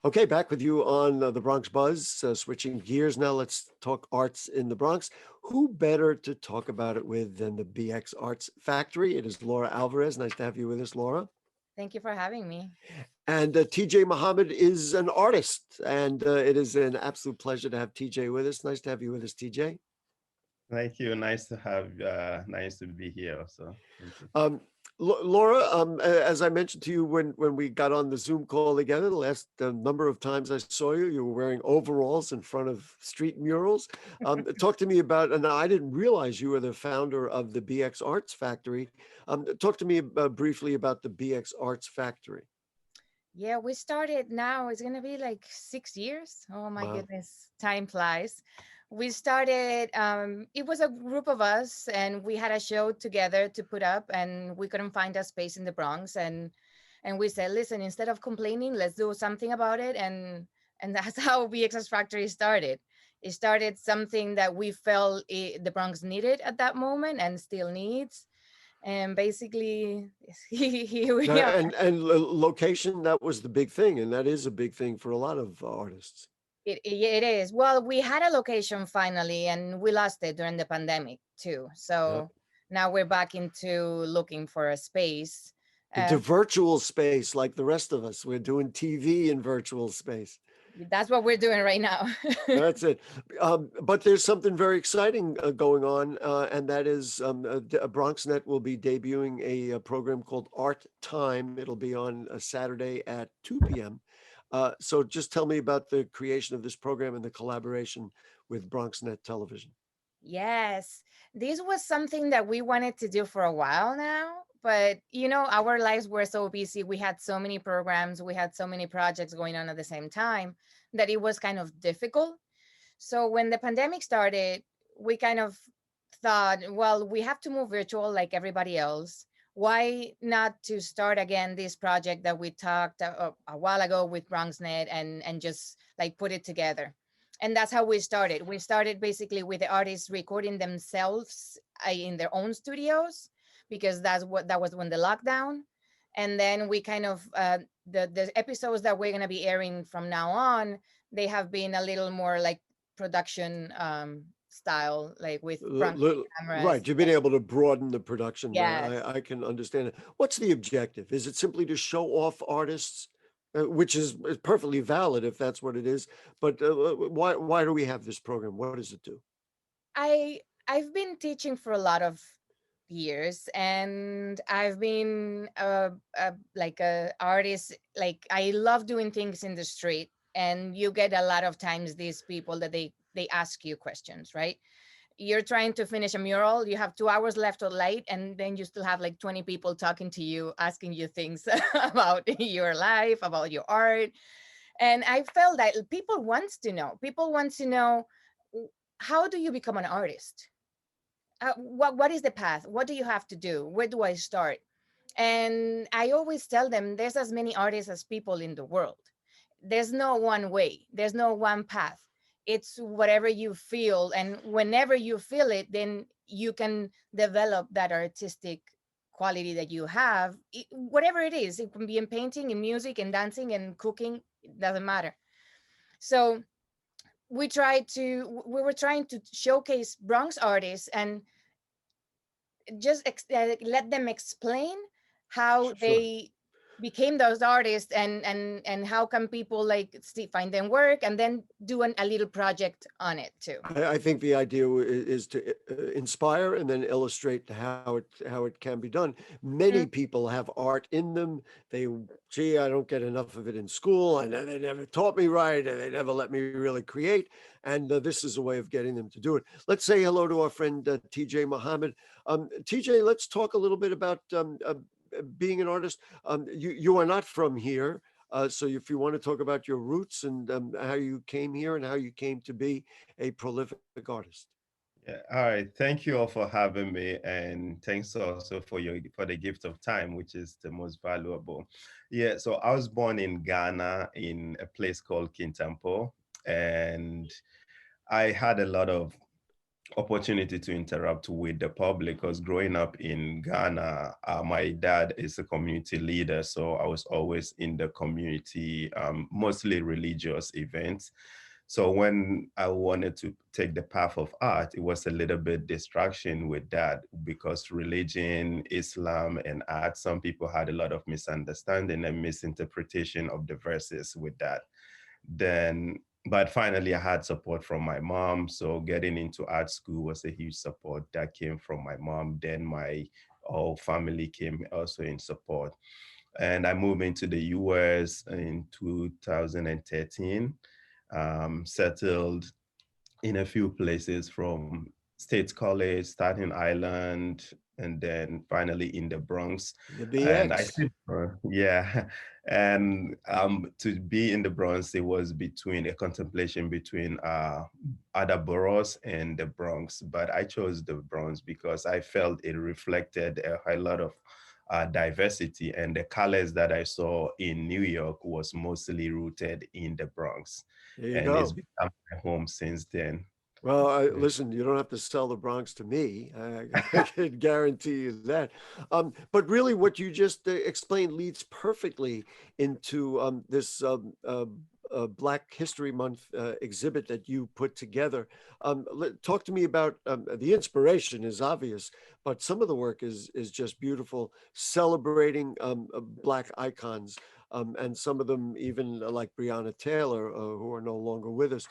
Okay, back with you on the Bronx Buzz. Switching gears now, let's talk arts in the Bronx. Who better to talk about it with than the BX Arts Factory? It is Laura Alvarez. Nice to have you with us, Laura. Thank you for having me. And Tijay Mohammed is an artist, and it is an absolute pleasure to have TJ with us. Nice to have you with us, TJ. Thank you. Nice to be here also. Thank you. Um, Laura, as I mentioned to you when we got on the Zoom call together, the last number of times I saw you, you were wearing overalls in front of street murals. Talk to me about, and I didn't realize you were the founder of the BX Arts Factory. Talk to me briefly about the BX Arts Factory. Yeah, we started now, it's going to be like 6 years. Oh my Wow. goodness, time flies. We started, it was a group of us, and we had a show together to put up, and we couldn't find a space in the Bronx. And we said, listen, instead of complaining, let's do something about it. And that's how BXS Factory started. It started something that we felt the Bronx needed at that moment and still needs. And basically, here we are. And location, that was the big thing, and that is a big thing for a lot of artists. It is. Well, we had a location finally, and we lost it during the pandemic too. Yeah. So now we're back into looking for a space. Into Uh, virtual space like the rest of us. We're doing TV in virtual space. that's what we're doing right now. That's it. But there's something very exciting going on, and that is BronxNet will be debuting a program called Art Time. It'll be on a Saturday at 2 p.m. So just tell me about the creation of this program and the collaboration with BronxNet Television. Yes, this was something that we wanted to do for a while now, but our lives were so busy. We had so many programs, we had so many projects going on at the same time that it was kind of difficult. So when the pandemic started, we kind of thought, well, we have to move virtual like everybody else. Why not to start again this project that we talked a while ago with BronxNet and just like put it together? And that's how we started. We started basically with the artists recording themselves in their own studios because that was when the lockdown. And then we kind of the episodes that we're gonna be airing from now on, they have been a little more like production style, like with front cameras. Right, you've been able to broaden the production. Yes. I can understand it. What's the objective? Is it simply to show off artists, which is perfectly valid if that's what it is? But why do we have this program? What does it do? I've been teaching for a lot of years, and I've been like a artist. Like I love doing things in the street, and you get a lot of times these people that they ask you questions, right? You're trying to finish a mural, you have 2 hours left of light, and then you still have like 20 people talking to you, asking you things about your life, about your art. And I felt that people want to know, how do you become an artist? What is the path? What do you have to do? Where do I start? And I always tell them there's as many artists as people in the world. There's no one way, there's no one path. It's whatever you feel, and whenever you feel it, then you can develop that artistic quality that you have. Whatever it is, it can be in painting, in music, in dancing, and cooking. It doesn't matter. So we were trying to showcase Bronx artists and just let them explain how Sure. they became those artists, and how can people like find them work, and then do a little project on it too. I think the idea is to inspire and then illustrate how it can be done. Many Mhm. people have art in them. They, gee, I don't get enough of it in school, and they never taught me right, and they never let me really create. And this is a way of getting them to do it. Let's say hello to our friend Tijay Mohammed. TJ, let's talk a little bit about being an artist. You are not from here. So if you want to talk about your roots and how you came here and how you came to be a prolific artist. Yeah. All right. Thank you all for having me, and thanks also for the gift of time, which is the most valuable. Yeah. So I was born in Ghana in a place called Kintampo, and I had a lot of opportunity to interact with the public, because growing up in Ghana, my dad is a community leader. So I was always in the community, mostly religious events. So when I wanted to take the path of art, it was a little bit distraction with that, because religion, Islam, and art, some people had a lot of misunderstanding and misinterpretation of the verses with that. Then, but finally I had support from my mom. So getting into art school was a huge support that came from my mom. Then my whole family came also in support. And I moved into the US in 2013, settled in a few places, from States College, Staten Island, and then finally in the Bronx. The And I BX. think, yeah, and to be in the Bronx, it was between a contemplation between other boroughs and the Bronx, but I chose the Bronx because I felt it reflected a lot of diversity, and the colors that I saw in New York was mostly rooted in the Bronx, There you and it's go. become my home since then. Well, Yeah. listen, you don't have to sell the Bronx to me. I can guarantee you that. But really, what you just explained leads perfectly into this Black History Month exhibit that you put together. Talk to me about the inspiration is obvious, but some of the work is just beautiful, celebrating Black icons. And some of them even like Breonna Taylor, who are no longer with us.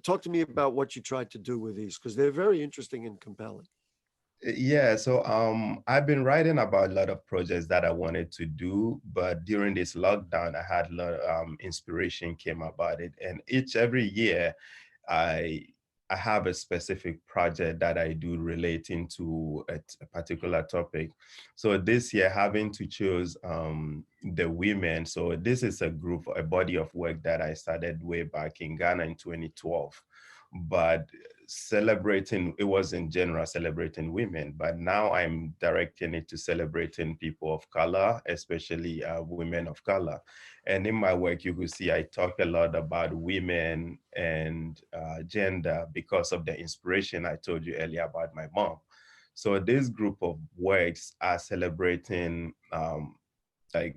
Talk to me about what you tried to do with these, because they're very interesting and compelling. Yeah, so I've been writing about a lot of projects that I wanted to do, but during this lockdown, I had a lot of inspiration came about it, and every year, I I have a specific project that I do relating to a particular topic. So this year, having to choose the women. So this is a group, a body of work that I started way back in Ghana in 2012. But celebrating, it was in general celebrating women, but now I'm directing it to celebrating people of color, especially women of color. And in my work, you will see I talk a lot about women and gender because of the inspiration I told you earlier about my mom. So this group of works are celebrating like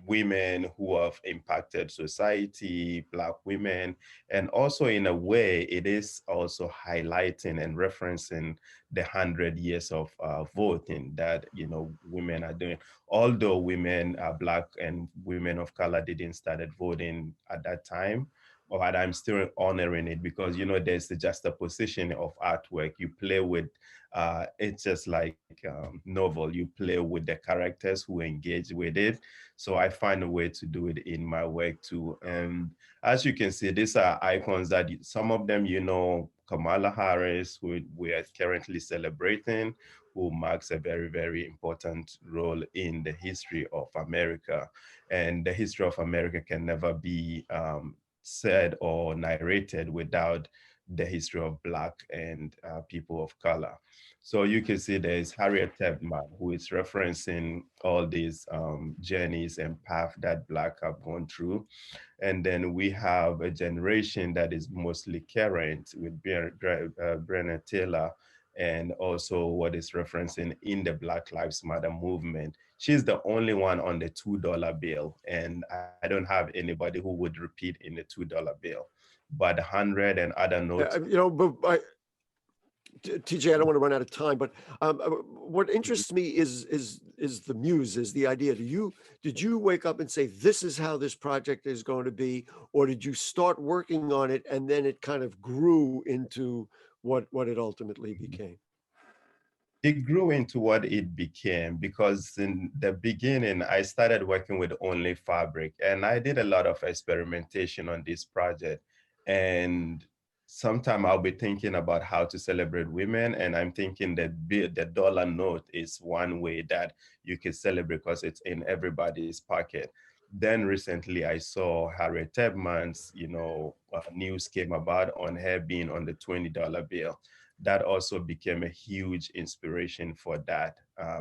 women who have impacted society, Black women, and also in a way, it is also highlighting and referencing the 100 years of voting that women are doing. Although women are Black and women of color didn't started voting at that time, but I'm still honoring it because there's the juxtaposition of artwork. You play with it's just like novel. You play with the characters who engage with it. So I find a way to do it in my work too. And as you can see, these are icons that some of them, Kamala Harris, who we are currently celebrating, who marks a very, very important role in the history of America. And the history of America can never be said or narrated without the history of Black and people of color. So you can see there's Harriet Tubman, who is referencing all these journeys and paths that Black have gone through. And then we have a generation that is mostly current with Breonna Taylor, and also what is referencing in the Black Lives Matter movement. She's the only one on the $2 bill, and I don't have anybody who would repeat in the $2 bill. But 100 and other notes. But TJ, I don't want to run out of time, but what interests me is the muse, is the idea. Did you wake up and say this is how this project is going to be, or did you start working on it and then it kind of grew into what it ultimately became? It grew into what it became because in the beginning, I started working with only fabric and I did a lot of experimentation on this project. And sometime I'll be thinking about how to celebrate women. And I'm thinking that the dollar note is one way that you can celebrate because it's in everybody's pocket. Then recently I saw Harriet Tubman's, news came about on her being on the $20 bill. That also became a huge inspiration for that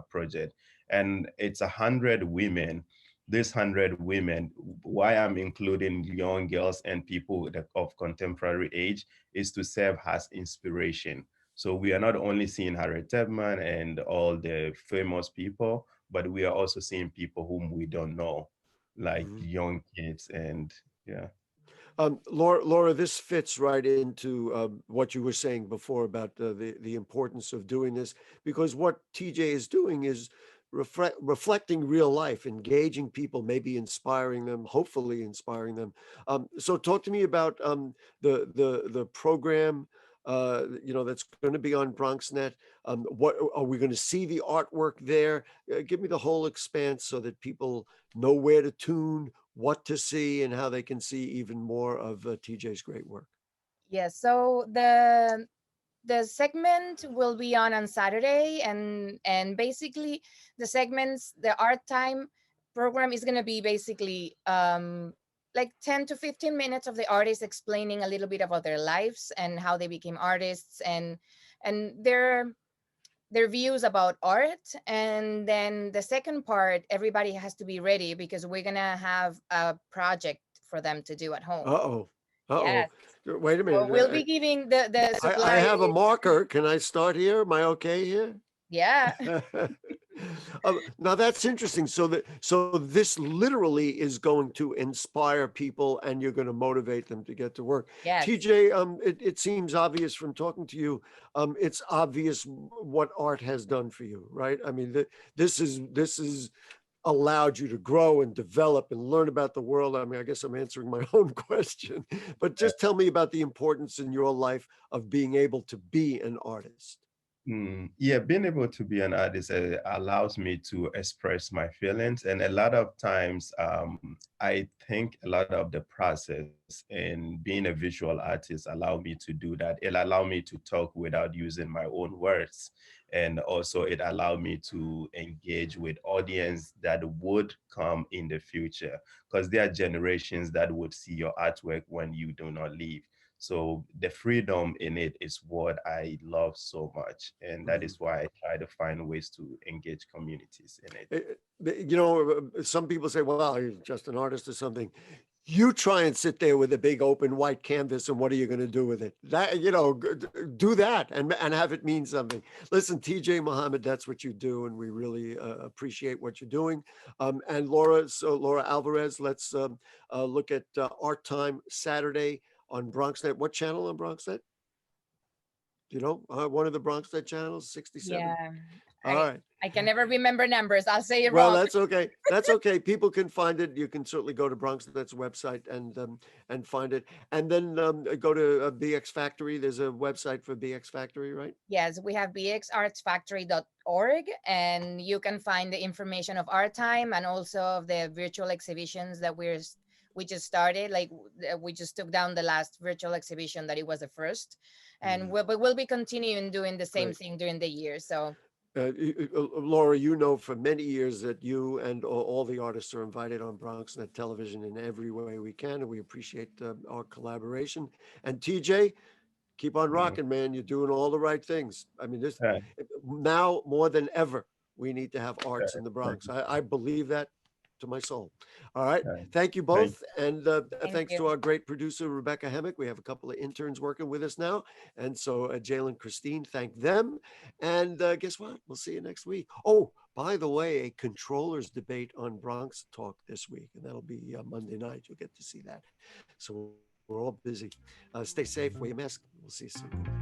project. And it's 100 women. This 100 women, why I'm including young girls and people of contemporary age is to serve as inspiration. So we are not only seeing Harriet Tubman and all the famous people, but we are also seeing people whom we don't know, like Mhm. young kids. And yeah. Laura, this fits right into what you were saying before about the importance of doing this, because what TJ is doing is reflecting real life, engaging people, maybe inspiring them, hopefully inspiring them. So, talk to me about the program. That's going to be on BronxNet. What are we going to see the artwork there? Give me the whole expanse so that people know where to tune, what to see, and how they can see even more of TJ's great work. Yeah, so the segment will be on Saturday, and basically the segments, the art time program is going to be basically like 10 to 15 minutes of the artists explaining a little bit about their lives and how they became artists, and their views about art. And then the second part, everybody has to be ready because we're going to have a project for them to do at home. Uh-oh. Uh-oh. Yes. Wait a So minute. we'll be giving the I supply. have a marker. Can I start here? Am I okay here? Yeah. Now that's interesting. So this literally is going to inspire people, and you're going to motivate them to get to work. Yes. TJ, it seems obvious from talking to you. It's obvious what art has done for you, right? I mean, this is allowed you to grow and develop and learn about the world. I mean, I guess I'm answering my own question, but just tell me about the importance in your life of being able to be an artist. Yeah, being able to be an artist allows me to express my feelings. And a lot of times, I think a lot of the process in being a visual artist allow me to do that. It allow me to talk without using my own words. And also it allow me to engage with audience that would come in the future, because there are generations that would see your artwork when you do not live. So the freedom in it is what I love so much. And that Mhm. is why I try to find ways to engage communities in it. Some people say, well, you're just an artist or something. You try and sit there with a big open white canvas, and what are you going to do with it? Do that and have it mean something. Listen, TJ Mohammed, that's what you do, and we really appreciate what you're doing. And Laura Alvarez, let's look at Art Time Saturday on BronxNet. What channel on BronxNet? Do you know? One of the BronxNet channels, 67. Yeah. All I right. I can never remember numbers. I'll say it Well, wrong. that's okay. That's okay. People can find it. You can certainly go to BronxNet's website and find it, and then go to BX Factory. There's a website for BX Factory, right? Yes, we have BXArtsFactory.org, and you can find the information of our time and also of the virtual exhibitions that we just started. Like we just took down the last virtual exhibition that it was the first, and Mm, but we'll be continuing doing the same great. thing during the year. So Laura, you know for many years that you and all the artists are invited on BronxNet television in every way we can, and we appreciate our collaboration. And TJ, keep on Mhm. rocking, man. You're doing all the right things. I mean, this Yeah, now more than ever, we need to have arts in the thank Bronx. you. I believe that to my soul. All right. Yeah, Thank you thank both. And thank thanks you. to our great producer, Rebecca Hemick. We have a couple of interns working with us now. And so Jalen Christine, thank them. And guess what? We'll see you next week. Oh, by the way, a controllers debate on Bronx Talk this week. And that'll be Monday night. You'll get to see that. So we're all busy. Stay safe, wear your mask. We'll see you soon.